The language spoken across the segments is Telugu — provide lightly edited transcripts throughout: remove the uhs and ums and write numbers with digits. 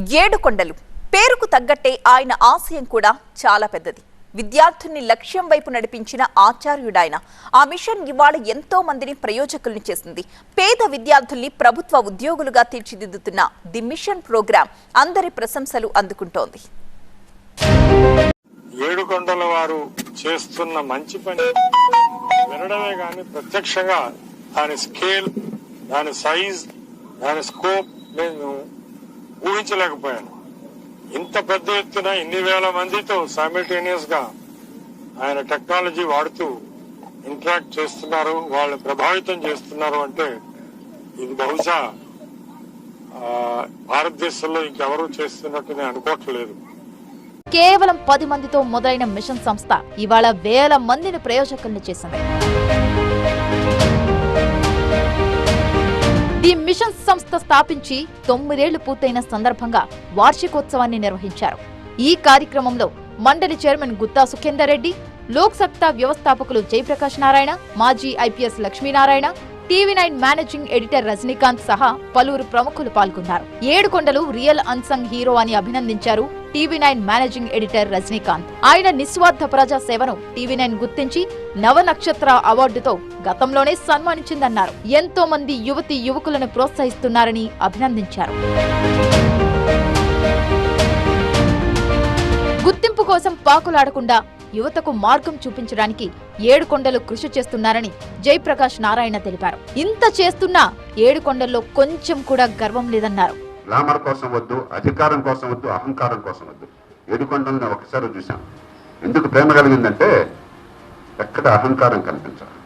ఏడుకొండలు పేరుకు తగ్గట్టే ఆయన ఆశయం కూడా చాలా పెద్దది. విద్యార్థుల్ని లక్ష్యం వైపు నడిపించిన ఆచార్యుడాయన. ఆ మిషన్ ఇవాళ ఎంతో మందిని ప్రయోజకుల్ని చేసింది. పేద విద్యార్థుల్ని ప్రభుత్వ ఉద్యోగులుగా తీర్చిదిద్దుతున్న ది మిషన్ ప్రోగ్రాం అందరి ప్రశంసలు అందుకుంటోంది. ఏడుకొండల వారు చేస్తున్న మంచి పని వినడమే గాని ప్రత్యక్షంగా దాని స్కేల్, దాని సైజ్, దాని స్కోప్ నేను ఊహించలేకపోయాను. ఇంత పెద్ద ఎత్తున ఇన్ని వేల మందితో సైమల్టేనియస్ గా ఆయన టెక్నాలజీ వాడుతూ ఇంటరాక్ట్ చేస్తున్నారు, వాళ్ళని ప్రభావితం చేస్తున్నారు అంటే ఇది బహుశా భారతదేశంలో ఇంకెవరూ చేస్తున్నట్టు నేను అనుకోవట్లేదు. కేవలం 10 మందితో మొదలైన మిషన్ సంస్థ ఇవాళ వేల మందిని ప్రయోజకుల్ని చేసింది. ది మిషన్ సంస్థ స్థాపించి 9 ఏళ్లు పూర్తయిన సందర్భంగా వార్షికోత్సవాన్ని నిర్వహించారు. ఈ కార్యక్రమంలో మండలి చైర్మన్ గుత్తా సుఖేందర్ రెడ్డి, లోక్ సత్తా వ్యవస్థాపకులు జయప్రకాష్ నారాయణ, మాజీ IPS Lakshminarayana, TV9 managing editor Rajinikanth సహా పలువురు ప్రముఖులు పాల్గొన్నారు. ఏడుకొండలు రియల్ అన్సంగ్ హీరో అని అభినందించారు టీవీ9 మేనేజింగ్ ఎడిటర్ రజనీకాంత్. ఆయన నిస్వార్థ ప్రజా సేవను టీవీ9 గుర్తించి నవనక్షత్ర అవార్డుతో గతంలోనే సన్మానించిందన్నారు. ఎంతో మంది యువతీ యువకులను ప్రోత్సహిస్తున్నారని అభినందించారు. గుర్తింపు కోసం పాకులాడకుండా యువతకు మార్గం చూపించడానికి ఏడుకొండలు కృషి చేస్తున్నారని జయప్రకాష్ నారాయణ తెలిపారు. ఇంత చేస్తున్నా ఏడుకొండల్లో కొంచెం కూడా గర్వం లేదన్నారు. గ్లామర్ కోసం వద్దు, అధికారం కోసం వద్దు, అహంకారం కోసం వద్దు. ఏడుకొండలను ఒకసారి చూశాను. ఎందుకు ప్రేమ కలిగిందంటే ఎక్కడ అహంకారం కనిపించాలి.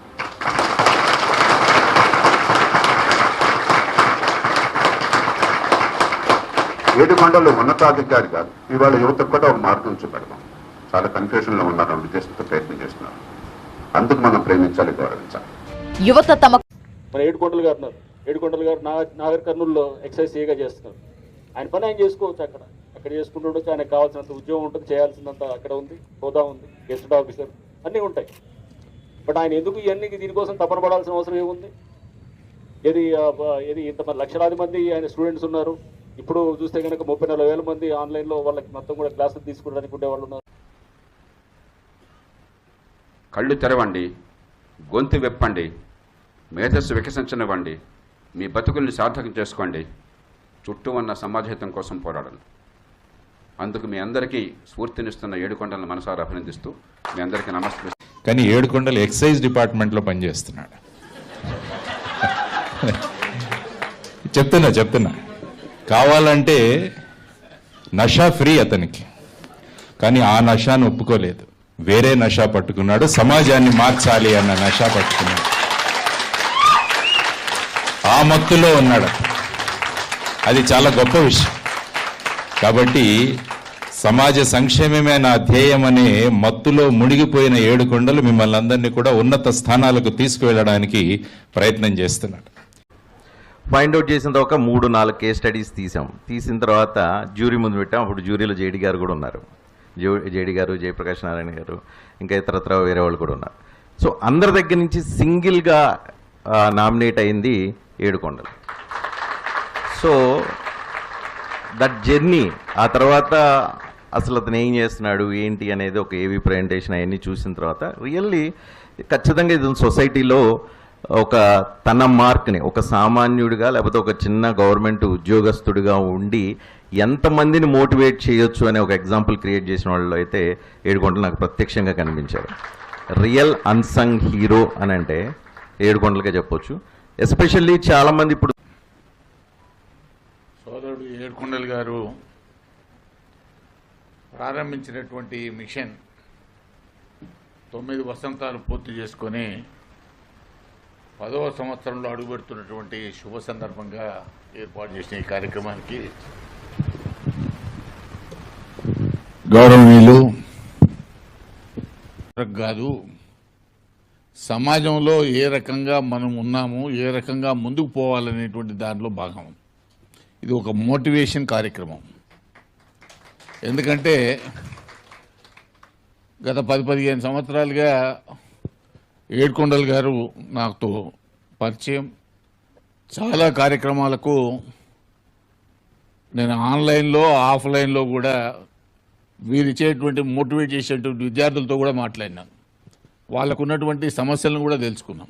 ఏడుకొండలు ఉన్నతాధికారి కాదు, ఇవాళ యువతకు కూడా ఒక మార్గం చూపెడదాం. చాలా కన్ఫ్యూజన్ లో ఉన్నారన్న ఉద్దేశంతో ప్రయత్నం చేస్తున్నారు. అందుకు మనం ప్రేమించాలి, గౌరవించాలి. యువత తమ ఏడుకొండలు గారు ఉన్నారు. ఏడుకొండలు గారు నాగర్ కర్నూలులో ఎక్సైజ్ సీగా చేస్తున్నారు. ఆయన పని ఆయన చేసుకోవచ్చు, అక్కడ చేసుకుంటుండొచ్చు. ఆయనకు కావాల్సినంత ఉద్యోగం ఉంటుంది, చేయాల్సినంత అక్కడ ఉంది, హోదా ఉంది, గెస్ట్ ఆఫీసర్ అన్నీ ఉంటాయి. బట్ ఆయన ఎందుకు ఇవన్నీ దీనికోసం తపన పడాల్సిన అవసరం ఏముంది? ఏది ఇంతమంది లక్షలాది మంది ఆయన స్టూడెంట్స్ ఉన్నారు. ఇప్పుడు చూస్తే కనుక 30-40 వేల మంది ఆన్లైన్లో వాళ్ళకి మొత్తం కూడా క్లాసులు తీసుకోవడానికి ఉండేవాళ్ళు ఉన్నారు. కళ్ళు తెరవండి, గొంతు విప్పండి, మేధస్సు వికసించనివ్వండి, మీ బతుకుల్ని సార్థకం చేసుకోండి, చుట్టూ ఉన్న సమాజహితం కోసం పోరాడండి. అందుకు మీ అందరికీ స్ఫూర్తినిస్తున్న ఏడుకొండలను మనసారా అభినందిస్తూ మీ అందరికీ నమస్తే. కానీ ఏడుకొండలు ఎక్సైజ్ డిపార్ట్మెంట్లో పనిచేస్తున్నాడు. చెప్తున్నా కావాలంటే నషా ఫ్రీ అతనికి, కానీ ఆ నషాను ఒప్పుకోలేదు. వేరే నషా పట్టుకున్నాడు, సమాజాన్ని మార్చాలి అన్న నషా పట్టుకున్నాడు. ఆ మత్తులో ఉన్నాడు. అది చాలా గొప్ప విషయం. కాబట్టి సమాజ సంక్షేమమే నా ధ్యేయం అనే మత్తులో మునిగిపోయిన ఏడుకొండలు మిమ్మల్ని అందరినీ కూడా ఉన్నత స్థానాలకు తీసుకువెళ్ళడానికి ప్రయత్నం చేస్తున్నాడు. ఫైండ్ అవుట్ చేసిన తర్వాత 3-4 కేస్ స్టడీస్ తీసిన తర్వాత జ్యూరీ ముందు పెట్టాం. అప్పుడు జ్యూరీలో జేడీ గారు కూడా ఉన్నారు. జేడీ గారు, జయప్రకాష్ నారాయణ గారు, ఇంకా ఇతరత్ర వేరే వాళ్ళు కూడా ఉన్నారు. సో అందరి దగ్గర నుంచి సింగిల్గా నామినేట్ అయింది ఏడుకొండలు. సో దట్ జర్నీ, ఆ తర్వాత అసలు అతను ఏం చేస్తున్నాడు ఏంటి అనేది ఒక ఏవీ ప్రజెంటేషన్ అవన్నీ చూసిన తర్వాత రియల్లీ ఖచ్చితంగా ఇది సొసైటీలో ఒక తన మార్క్ని ఒక సామాన్యుడిగా లేకపోతే ఒక చిన్న గవర్నమెంట్ ఉద్యోగస్తుడిగా ఉండి ఎంతమందిని మోటివేట్ చేయొచ్చు అనే ఒక ఎగ్జాంపుల్ క్రియేట్ చేసిన వాళ్ళు అయితే ఏడుకొండలు నాకు ప్రత్యక్షంగా కనిపించారు. రియల్ అన్సంగ్ హీరో అని అంటే ఏడుకొండలుగా చెప్పొచ్చు. ఎస్పెషల్లీ చాలామంది ఇప్పుడు సోదరుడు ఏడుకొండలు గారు ప్రారంభించినటువంటి మిషన్ 9 వసంతాలు పూర్తి చేసుకొని 10వ సంవత్సరంలో అడుగుపెడుతున్నటువంటి శుభ సందర్భంగా ఏర్పాటు చేసిన ఈ కార్యక్రమానికి గౌరవనీయులు కాదు, సమాజంలో ఏ రకంగా మనం ఉన్నాము, ఏ రకంగా ముందుకు పోవాలనేటువంటి దానిలో భాగం. ఇది ఒక మోటివేషన్ కార్యక్రమం. ఎందుకంటే గత 10-15 సంవత్సరాలుగా ఏడుకొండలు గారు నాతో పరిచయం. చాలా కార్యక్రమాలకు నేను ఆన్లైన్లో ఆఫ్లైన్లో కూడా వీరు ఇచ్చేటువంటి మోటివేట్ చేసేటువంటి విద్యార్థులతో కూడా మాట్లాడినాను. వాళ్ళకు ఉన్నటువంటి సమస్యలను కూడా తెలుసుకున్నాం.